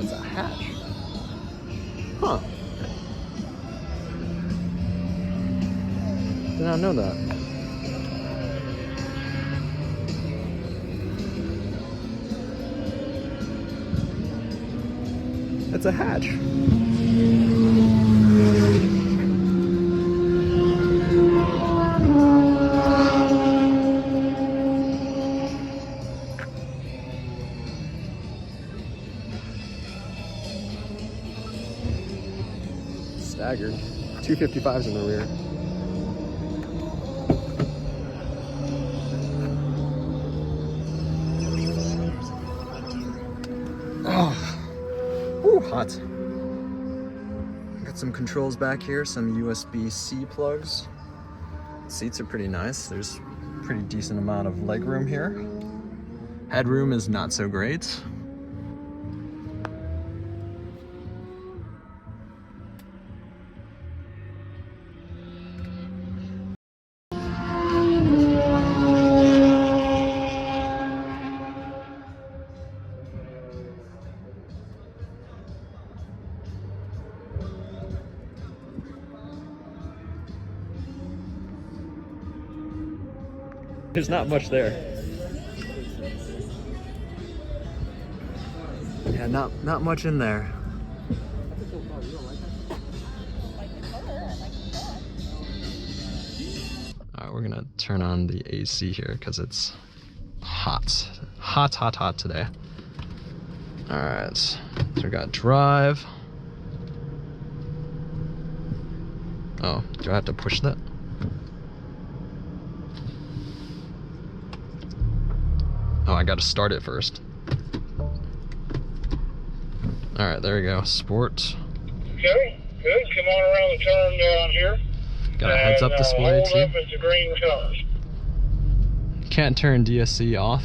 it's a hatch. Huh. Did not know that. It's a hatch. Staggered. 255s in the rear. Oh, ooh, hot. Got some controls back here, some USB-C plugs. Seats are pretty nice. There's a pretty decent amount of leg room here. Headroom is not so great. There's not much there. Yeah, not much in there. Alright, we're gonna turn on the AC here because it's hot. Hot today. Alright, so we got drive. Oh, do I have to push that? Oh, I gotta start it first. Alright, there we go. Sport. Okay, good. Come on around the turn down here. Got a heads up display hold too. up at the green colors. Can't turn DSC off,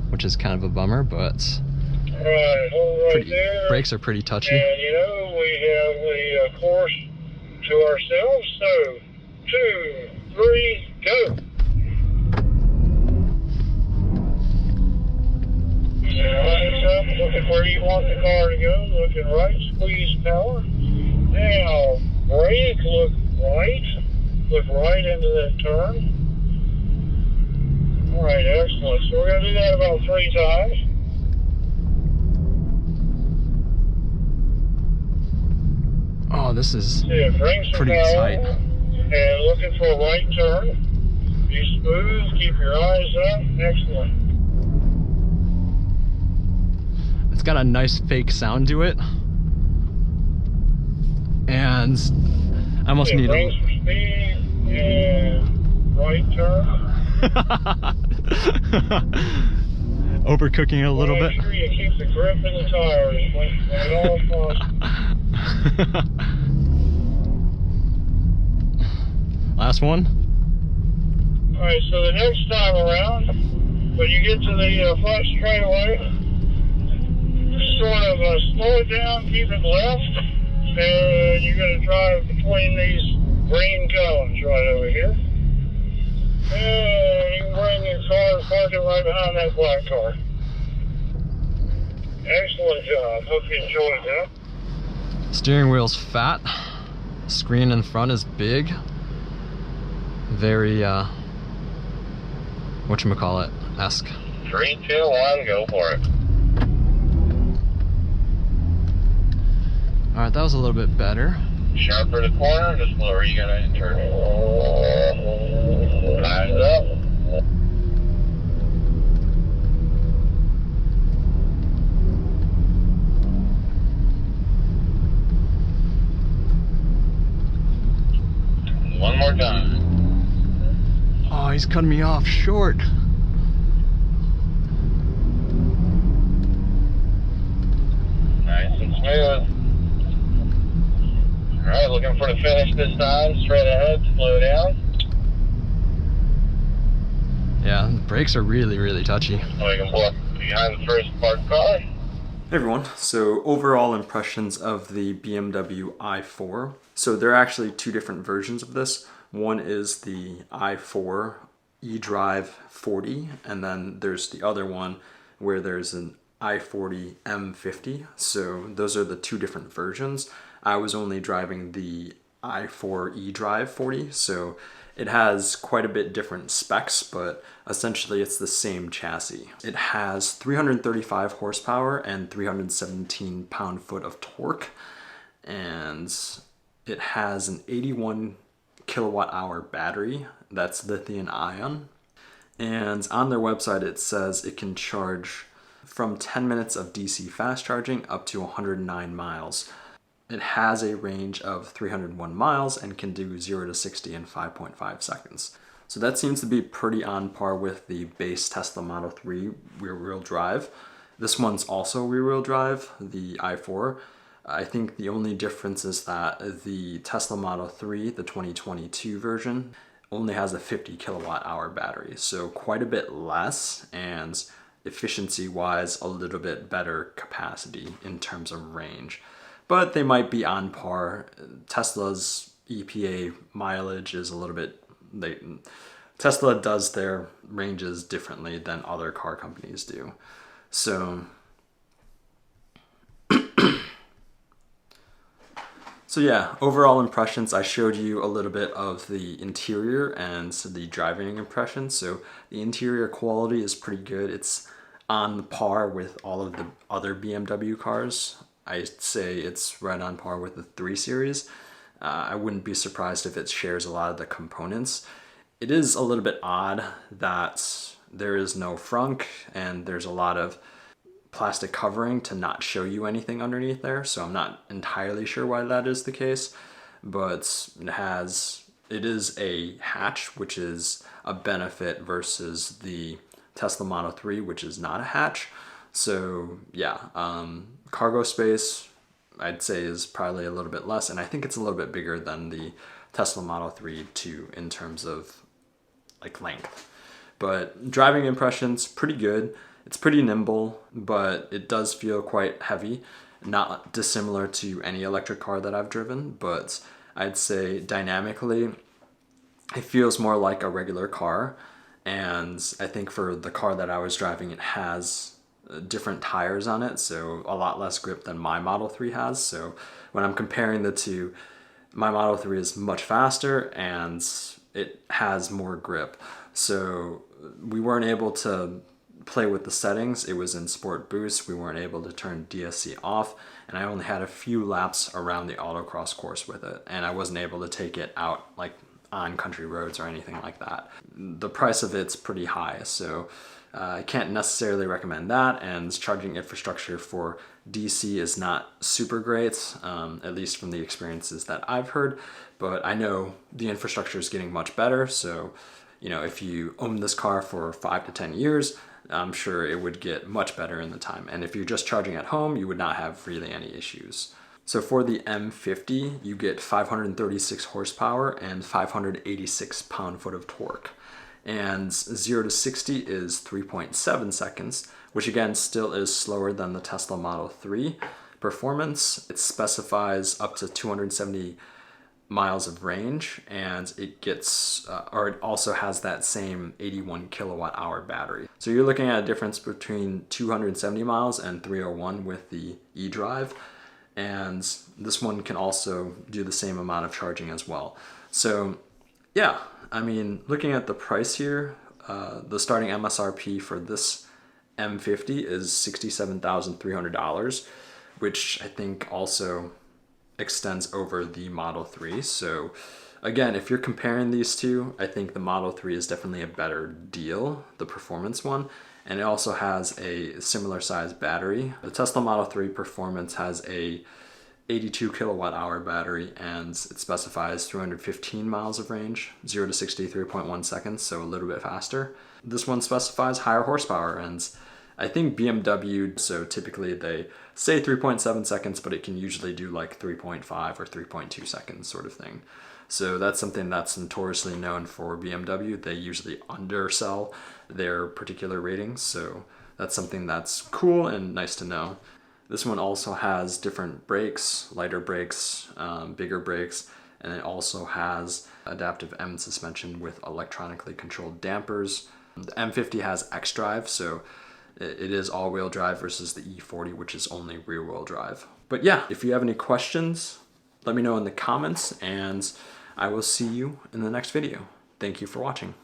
which is kind of a bummer, but Alright, hold right there. Brakes are pretty touchy. And you know, we have the course to ourselves, so 2, 3, go. Eyes up, look at where you want the car to go, looking right, squeeze power. Now, brake, look right into that turn. Alright, excellent. So we're going to do that about 3 times. Oh, this is pretty tight. And looking for a right turn. Be smooth, keep your eyes up. Excellent. It's got a nice fake sound to it. And I almost need brakes for speed and right turn. Overcooking it a little bit. Make sure you keep the grip in the tires when at all possible. Last one. Alright, so the next time around, when you get to the front straightaway, sort of slow it down, keep it left, and you're going to drive between these green cones right over here. And you can bring your car and park it right behind that black car. Excellent job. Hope you enjoyed that. Steering wheel's fat. Screen in front is big. Very, whatchamacallit-esque. 3, 2, 1, go for it. Alright, that was a little bit better. Sharper the corner, just lower you gotta turn. Eyes up. One more time. Oh, he's cutting me off short. Nice and smooth. Alright, looking for the finish this time. Straight ahead, slow down. Yeah, the brakes are really, really touchy. We can pull up behind the first parked car. Hey everyone, so overall impressions of the BMW i4. So there are actually 2 different versions of this. One is the i4 eDrive 40, and then there's the other one where there's an i40 M50. So those are the two different versions. I was only driving the i4 eDrive 40, so it has quite a bit different specs, but essentially it's the same chassis. It has 335 horsepower and 317 pound-foot of torque, and it has an 81 kilowatt-hour battery that's lithium ion. And on their website it says it can charge from 10 minutes of DC fast charging up to 109 miles. It has a range of 301 miles and can do 0 to 60 in 5.5 seconds. So that seems to be pretty on par with the base Tesla Model 3 rear-wheel drive. This one's also rear-wheel drive, the i4. I think the only difference is that the Tesla Model 3, the 2022 version, only has a 50 kilowatt hour battery. So quite a bit less, and efficiency-wise, a little bit better capacity in terms of range. But they might be on par. Tesla's EPA mileage is a little bit... Tesla does their ranges differently than other car companies do. So yeah, overall impressions, I showed you a little bit of the interior and the driving impressions. So the interior quality is pretty good. It's on par with all of the other BMW cars. I'd say it's right on par with the 3 Series. I wouldn't be surprised if it shares a lot of the components. It is a little bit odd that there is no frunk and there's a lot of plastic covering to not show you anything underneath there, so I'm not entirely sure why that is the case, but it is a hatch, which is a benefit versus the Tesla Model 3, which is not a hatch. So yeah, cargo space I'd say is probably a little bit less, and I think it's a little bit bigger than the Tesla Model 3 too in terms of like length. But driving impressions, pretty good. It's pretty nimble, but it does feel quite heavy. Not dissimilar to any electric car that I've driven, but I'd say dynamically, it feels more like a regular car. And I think for the car that I was driving, it has different tires on it, so a lot less grip than my Model 3 has. So when I'm comparing the two, my Model 3 is much faster and it has more grip. So we weren't able to play with the settings. It was in Sport Boost. We weren't able to turn DSC off, and I only had a few laps around the autocross course with it, and I wasn't able to take it out like on country roads or anything like that. The price of it's pretty high, so I can't necessarily recommend that, and charging infrastructure for DC is not super great, at least from the experiences that I've heard, but I know the infrastructure is getting much better. So you know, if you own this car for 5 to 10 years, I'm sure it would get much better in the time. And if you're just charging at home, you would not have really any issues. So for the M50, you get 536 horsepower and 586 pound-foot of torque. And 0 to 60 is 3.7 seconds, which again still is slower than the Tesla Model 3 performance. It specifies up to 270 miles of range, and it gets, it also has that same 81 kilowatt hour battery. So you're looking at a difference between 270 miles and 301 with the eDrive, and this one can also do the same amount of charging as well. So yeah, I mean, looking at the price here, the starting MSRP for this M50 is $67,300, which I think also extends over the Model 3. So again, if you're comparing these two, I think the Model 3 is definitely a better deal, the performance one, and it also has a similar size battery. The Tesla Model 3 Performance has a 82 kilowatt hour battery, and it specifies 315 miles of range, 0 to 60, 3.1 seconds, so a little bit faster. This one specifies higher horsepower, and I think BMW, so typically they say 3.7 seconds, but it can usually do like 3.5 or 3.2 seconds sort of thing. So that's something that's notoriously known for BMW. They usually undersell their particular ratings, so that's something that's cool and nice to know. This one also has different brakes, lighter brakes, bigger brakes, and it also has adaptive M suspension with electronically controlled dampers. The M50 has xDrive, so it is all-wheel drive versus the E40, which is only rear-wheel drive. But yeah, if you have any questions, let me know in the comments, and I will see you in the next video. Thank you for watching.